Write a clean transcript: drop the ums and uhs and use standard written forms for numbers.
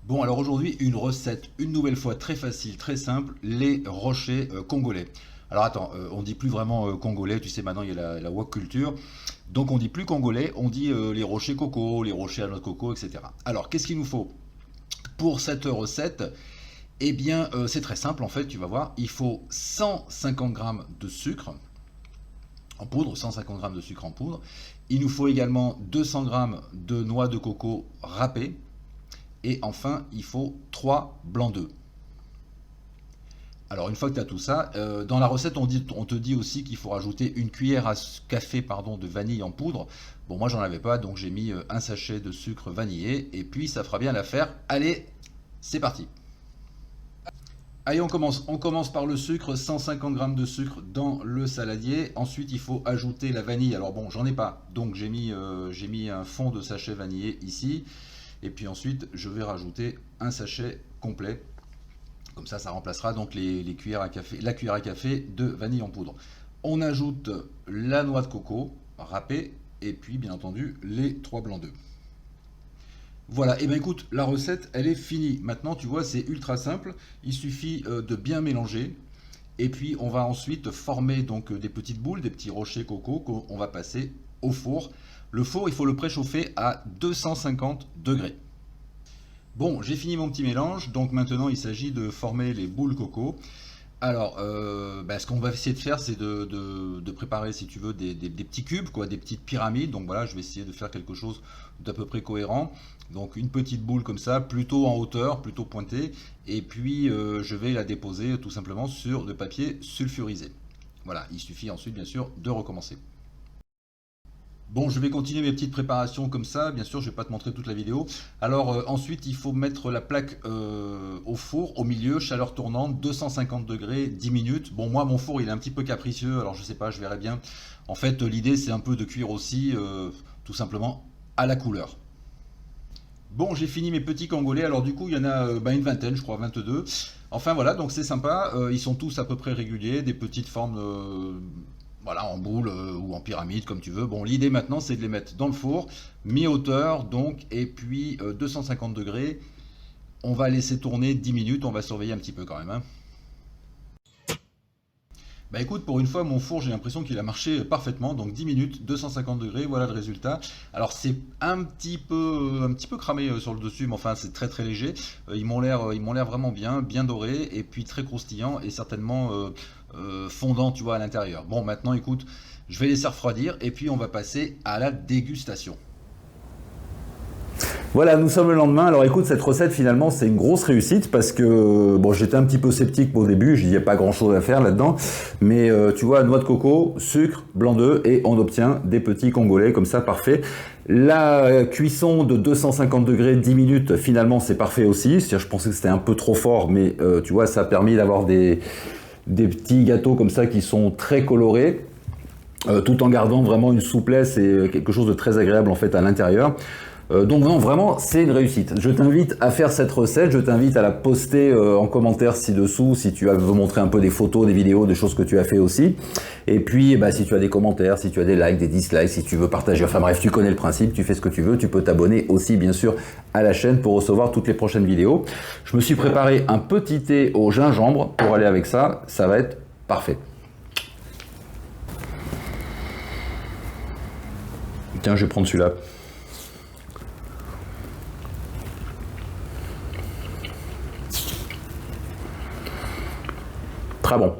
Bon, alors aujourd'hui, une recette, une nouvelle fois très facile, très simple, les rochers congolais. Alors attends, on dit plus vraiment congolais, tu sais, maintenant il y a la wok culture. Donc on dit plus congolais, on dit les rochers coco, les rochers à noix de coco, etc. Alors qu'est-ce qu'il nous faut pour cette recette? Eh bien, c'est très simple en fait, tu vas voir. Il faut 150 grammes de sucre en poudre, 150 grammes de sucre en poudre. Il nous faut également 200 grammes de noix de coco râpées. Et enfin, il faut 3 blancs d'œufs. Alors une fois que tu as tout ça, dans la recette on te dit aussi qu'il faut rajouter une cuillère à café de vanille en poudre. Bon, moi j'en avais pas, donc j'ai mis un sachet de sucre vanillé et puis ça fera bien l'affaire. Allez, c'est parti. Allez, on commence. On commence par le sucre, 150 grammes de sucre dans le saladier. Ensuite, il faut ajouter la vanille. Alors bon, j'en ai pas, donc j'ai mis un fond de sachet vanillé ici. Et puis ensuite, je vais rajouter un sachet complet. Comme ça remplacera donc les cuillères à café, la cuillère à café de vanille en poudre. On ajoute la noix de coco râpée et puis bien entendu les 3 blancs d'œufs. Voilà, et bien écoute, la recette elle est finie. Maintenant tu vois c'est ultra simple, il suffit de bien mélanger. Et puis on va ensuite former donc des petites boules, des petits rochers coco qu'on va passer au four. Le four il faut le préchauffer à 250 degrés. Bon, j'ai fini mon petit mélange, donc maintenant il s'agit de former les boules coco. Alors, ce qu'on va essayer de faire, c'est de préparer, si tu veux, des petits cubes, quoi, des petites pyramides. Donc voilà, je vais essayer de faire quelque chose d'à peu près cohérent. Donc une petite boule comme ça, plutôt en hauteur, plutôt pointée. Et puis je vais la déposer tout simplement sur de papier sulfurisé. Voilà, il suffit ensuite, bien sûr, de recommencer. Bon, je vais continuer mes petites préparations comme ça. Bien sûr, je ne vais pas te montrer toute la vidéo. Alors ensuite, il faut mettre la plaque au four, au milieu, chaleur tournante, 250 degrés, 10 minutes. Bon, moi, mon four, il est un petit peu capricieux, alors je sais pas, je verrai bien. En fait, l'idée, c'est un peu de cuire aussi, tout simplement, à la couleur. Bon, j'ai fini mes petits congolais. Alors du coup, il y en a une vingtaine, je crois, 22. Enfin voilà, donc c'est sympa. Ils sont tous à peu près réguliers, des petites formes, voilà, en boule ou en pyramide, comme tu veux. Bon, l'idée maintenant, c'est de les mettre dans le four, mi-hauteur, donc, et puis 250 degrés. On va laisser tourner 10 minutes. On va surveiller un petit peu quand même, hein. Bah écoute, pour une fois, mon four, j'ai l'impression qu'il a marché parfaitement. Donc 10 minutes, 250 degrés, voilà le résultat. Alors c'est un petit peu cramé sur le dessus, mais enfin c'est très très léger. Ils m'ont l'air vraiment bien, bien dorés, et puis très croustillant et certainement fondant, tu vois, à l'intérieur. Bon, maintenant, écoute, je vais laisser refroidir, et puis on va passer à la dégustation. Voilà, nous sommes le lendemain. Alors écoute, cette recette finalement c'est une grosse réussite parce que bon, j'étais un petit peu sceptique au début, je disais pas grand chose à faire là-dedans, mais tu vois, noix de coco, sucre, blanc d'œuf et on obtient des petits congolais comme ça, parfait. La cuisson de 250 degrés 10 minutes, finalement c'est parfait aussi. C'est-à-dire, je pensais que c'était un peu trop fort, mais tu vois, ça a permis d'avoir des petits gâteaux comme ça qui sont très colorés. Tout en gardant vraiment une souplesse et quelque chose de très agréable en fait à l'intérieur. Donc non, vraiment, c'est une réussite. Je t'invite à faire cette recette, je t'invite à la poster en commentaire ci-dessous si tu veux montrer un peu des photos, des vidéos, des choses que tu as fait aussi. Et puis, si tu as des commentaires, si tu as des likes, des dislikes, si tu veux partager, enfin bref, tu connais le principe, tu fais ce que tu veux, tu peux t'abonner aussi bien sûr à la chaîne pour recevoir toutes les prochaines vidéos. Je me suis préparé un petit thé au gingembre pour aller avec ça, ça va être parfait. Tiens, je vais prendre celui-là. Très bon.